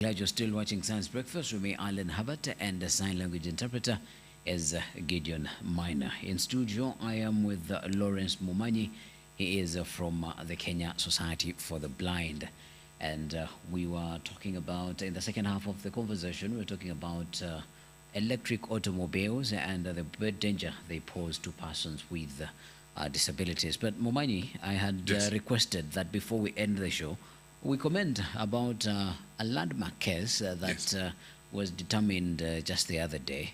Glad you're still watching Science Breakfast with me, Alan Hubbard, and the sign language interpreter is Gideon Minor. In studio, I am with Lawrence Mumanyi. He is from the Kenya Society for the Blind. And we were talking about, in the second half of the conversation, we were talking about electric automobiles and the bird danger they pose to persons with disabilities. But Mumanyi, I had requested that before we end the show, we comment about a landmark case that was determined just the other day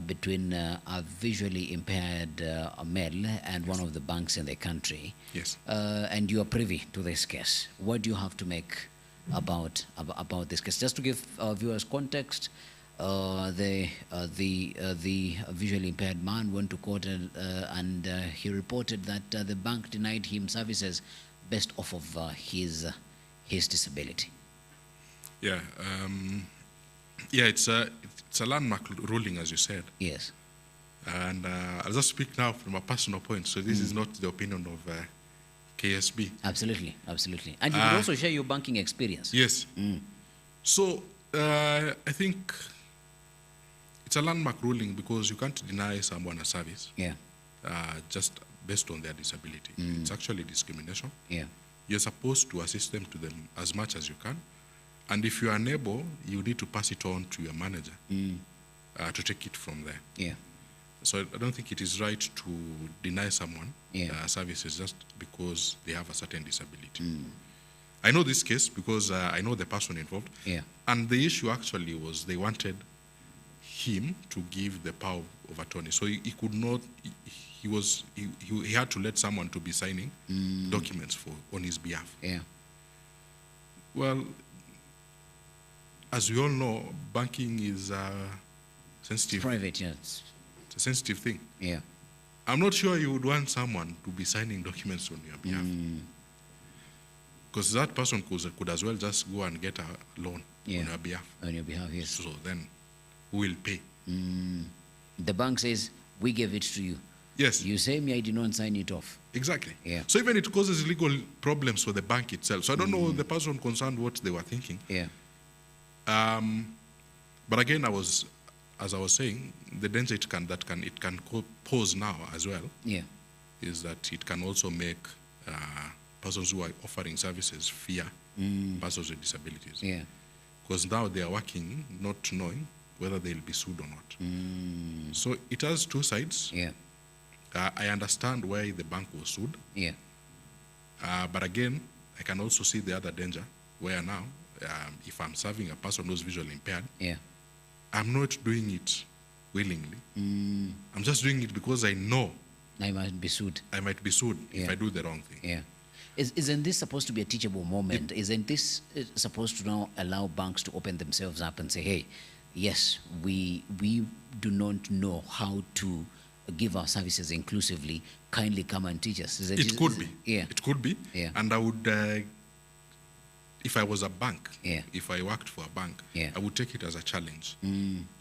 between a visually impaired male and one of the banks in the country. Yes. And you are privy to this case. What do you have to make about this case? Just to give our viewers context, the visually impaired man went to court and he reported that the bank denied him services based off of his disability. Yeah. It's a landmark ruling, as you said. Yes. And I'll just speak now from a personal point. So this is not the opinion of KSB. Absolutely, absolutely. And you could also share your banking experience. Yes. So I think it's a landmark ruling because you can't deny someone a service. Yeah. Just based on their disability. It's actually discrimination. Yeah. You're supposed to assist them as much as you can. And if you are unable, you need to pass it on to your manager to take it from there. Yeah. So I don't think it is right to deny someone services just because they have a certain disability. I know this case because I know the person involved. Yeah. And the issue actually was they wanted him to give the power of attorney. So he could not, he had to let someone to be signing documents on his behalf. Yeah. Well, as we all know, banking is sensitive. It's private, yes. It's a sensitive thing. Yeah. I'm not sure you would want someone to be signing documents on your behalf. Because that person could as well just go and get a loan on your behalf. On your behalf, yes. So then, who will pay? The bank says, we gave it to you. Yes. You say me, I did not sign it off. Exactly. Yeah. So even it causes legal problems for the bank itself. So I don't know the person concerned what they were thinking. Yeah. But again, as I was saying, the danger it can pose now as well is that it can also make persons who are offering services fear persons with disabilities. Yeah. Because now they are working not knowing whether they'll be sued or not. So it has two sides. Yeah. I understand why the bank was sued. Yeah. But again, I can also see the other danger where now, if I'm serving a person who's visually impaired, I'm not doing it willingly. I'm just doing it because I know I might be sued. I might be sued if I do the wrong thing. Yeah. Isn't this supposed to be a teachable moment? Isn't this supposed to now allow banks to open themselves up and say, hey, yes, we do not know how to give our services inclusively. Kindly come and teach us. It could be. Yeah. It could be. Yeah. And I would, if I was a bank, if I worked for a bank, I would take it as a challenge.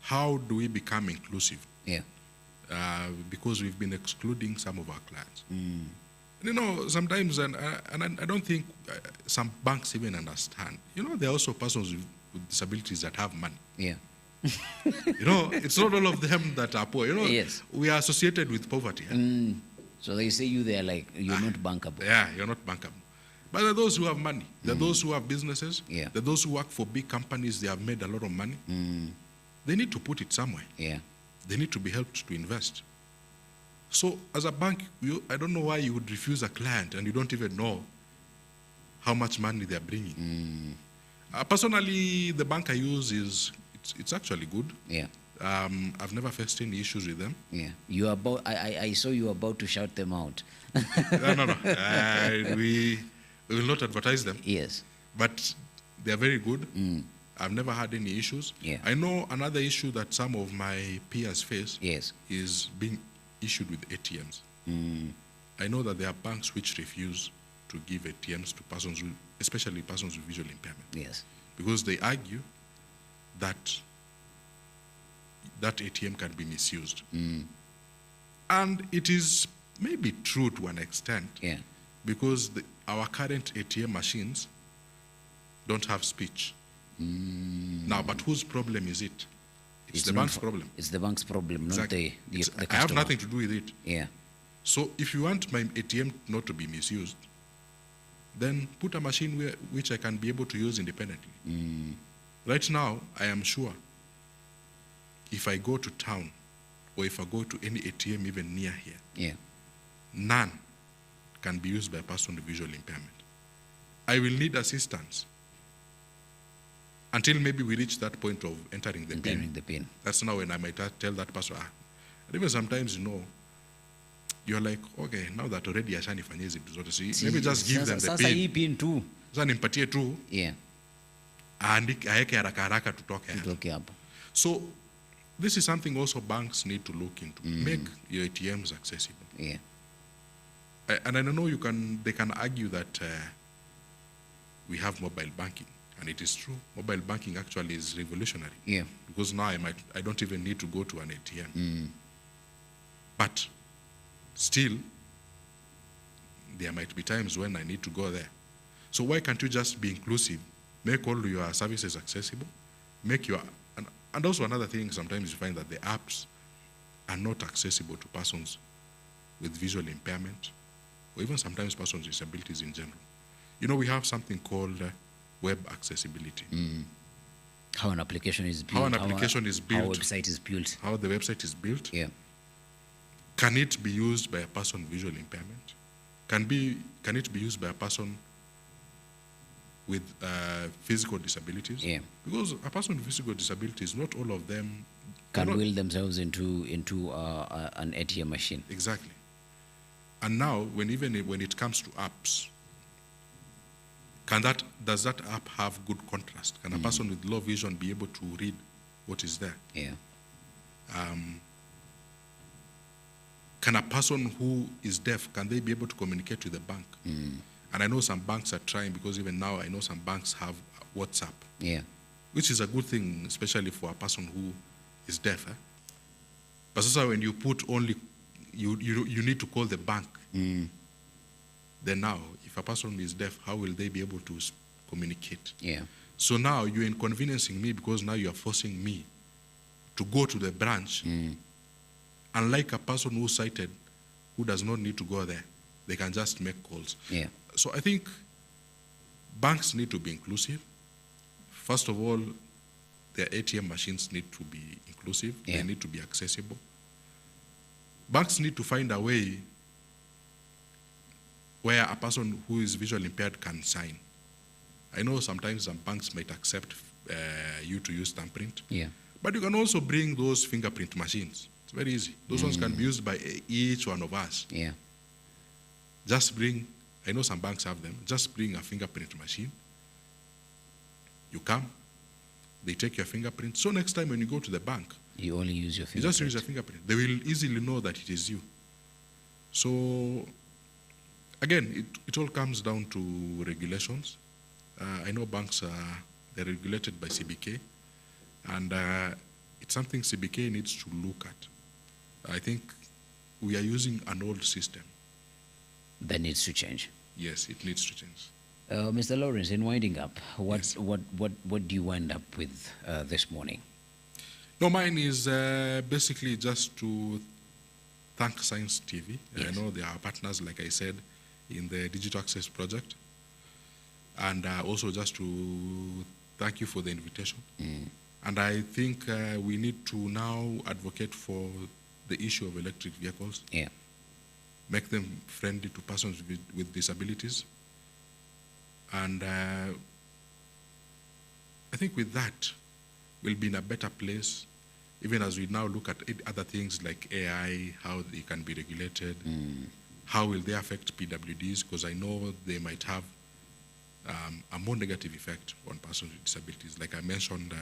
How do we become inclusive? Yeah. Because we've been excluding some of our clients. You know, sometimes, and I don't think some banks even understand. You know, there are also persons with disabilities that have money. Yeah. You know, it's not all of them that are poor. You know, we are associated with poverty. So they say you're not bankable. Yeah, you're not bankable. But there are those who have money. There are those who have businesses. Yeah. There are those who work for big companies. They have made a lot of money. They need to put it somewhere. Yeah. They need to be helped to invest. So as a bank, I don't know why you would refuse a client and you don't even know how much money they're bringing. Personally, the bank I use it's actually good. Yeah. I've never faced any issues with them. Yeah. I saw you about to shout them out. No. We will not advertise them. Yes. But they are very good. I've never had any issues. Yeah. I know another issue that some of my peers face is being issued with ATMs. I know that there are banks which refuse to give ATMs to persons, especially persons with visual impairment. Yes. Because they argue that that ATM can be misused. And it is maybe true to an extent. Yeah. Because our current ATM machines don't have speech. Now, but whose problem is it? It's the not bank's problem. It's the bank's problem, not Exactly. the customer. I have nothing to do with it. Yeah. So if you want my ATM not to be misused, then put a machine which I can be able to use independently. Right now, I am sure if I go to town or if I go to any ATM even near here, Yeah. none can be used by a person with visual impairment. I will need assistance until maybe we reach that point of entering the Entering PIN. the PIN. That's now when I might tell that person, and even sometimes, you're like, okay, now that already ashanifanyia hizi vitu zote, maybe just give them the Sasa hii PIN. PIN tu. Sasa nimpatie tu, Yeah. aeke haraka haraka tutoke hapa. Tutoke hapo. So this is something also banks need to look into. Make your ATMs accessible. Yeah. And I know they can argue that we have mobile banking, and it is true. Mobile banking actually is revolutionary. Yeah. Because now I don't even need to go to an ATM. But still, there might be times when I need to go there. So why can't you just be inclusive? Make all your services accessible. And also another thing, sometimes you find that the apps are not accessible to persons with visual impairment, or even sometimes persons with disabilities in general. We have something called web accessibility. How an application is built. How an application is built. How a website is built. How the website is built. Yeah. Can it be used by a person with visual impairment? Can it be used by a person with physical disabilities? Yeah. Because a person with physical disabilities, not all of them Can will themselves into an ATM machine. Exactly. And now, when it comes to apps, does that app have good contrast? Can a person with low vision be able to read what is there? Yeah. Can a person who is deaf, can they be able to communicate with the bank? And I know some banks are trying, because even now I know some banks have WhatsApp. Yeah. Which is a good thing, especially for a person who is deaf. But also when you put only, you need to call the bank. Then now, if a person is deaf, how will they be able to communicate? Yeah. So now you're inconveniencing me, because now you're forcing me to go to the branch. Unlike a person who's sighted, who does not need to go there, they can just make calls. Yeah. So I think banks need to be inclusive. First of all, their ATM machines need to be inclusive. Yeah. They need to be accessible. Banks need to find a way where a person who is visually impaired can sign. I know sometimes some banks might accept you to use thumbprint. Yeah. But you can also bring those fingerprint machines. It's very easy. Those ones can be used by each one of us. Yeah. Just bring, I know some banks have them, just bring a fingerprint machine. You come, they take your fingerprint. So next time when you go to the bank, You only use your you fingerprint. just use your fingerprint. They will easily know that it is you. So again, it all comes down to regulations. I know banks they're regulated by CBK, and it's something CBK needs to look at. I think we are using an old system. That needs to change. Yes, it needs to change. Mr. Lawrence, in winding up, Yes. what do you wind up with this morning? No, mine is basically just to thank Science TV. Yes. I know they are partners, like I said, in the Digital Access Project. And also just to thank you for the invitation. And I think we need to now advocate for the issue of electric vehicles, Yeah. make them friendly to persons with disabilities. And I think with that, we'll be in a better place, even as we now look at other things like AI, how they can be regulated, how will they affect PWDs, because I know they might have a more negative effect on persons with disabilities. Like I mentioned,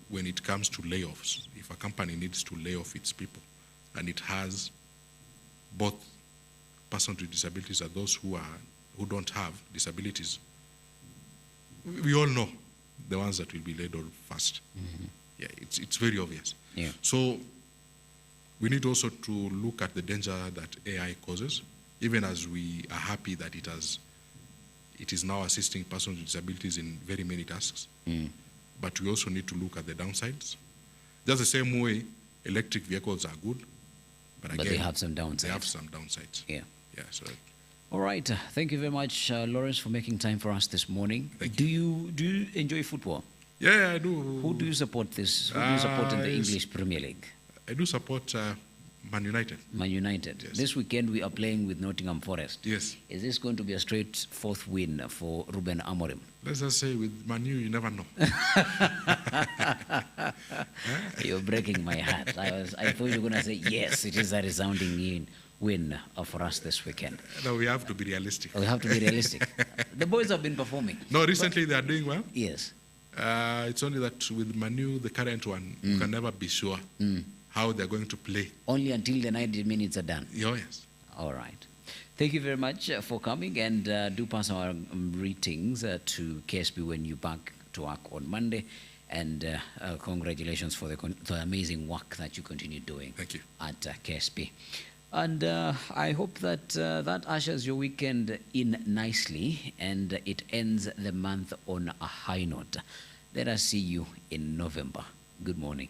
when it comes to layoffs, if a company needs to lay off its people, and it has both persons with disabilities and those who don't have disabilities, we all know the ones that will be laid off first. Yeah, it's very obvious. Yeah. So we need also to look at the danger that AI causes, even as we are happy that it It is now assisting persons with disabilities in very many tasks. But we also need to look at the downsides. Just the same way electric vehicles are good, but again, they have some downsides. They have some downsides. Yeah. Yeah. So. All right. Thank you very much, Lawrence, for making time for us this morning. Thank do you enjoy football? Yeah, I do. Who do you support this? Who do you support in the Yes. English Premier League? I do support Man United. Man United. Yes. This weekend we are playing with Nottingham Forest. Yes. Is this going to be a straight fourth win for Ruben Amorim? Let's just say with Man U, you never know. You're breaking my heart. I thought you were going to say, yes, it is a resounding win for us this weekend. No, we have to be realistic. We have to be realistic. The boys have been performing. No, recently they are doing well. Yes. It's only that with Manu, the current one, you can never be sure how they're going to play. Only until the 90 minutes are done. Oh, yes. All right. Thank you very much for coming, and do pass our greetings to KSP when you're back to work on Monday. And congratulations for the amazing work that you continue doing. Thank you. At KSP. And I hope that that ushers your weekend in nicely, and it ends the month on a high note. Let us see you in November. Good morning.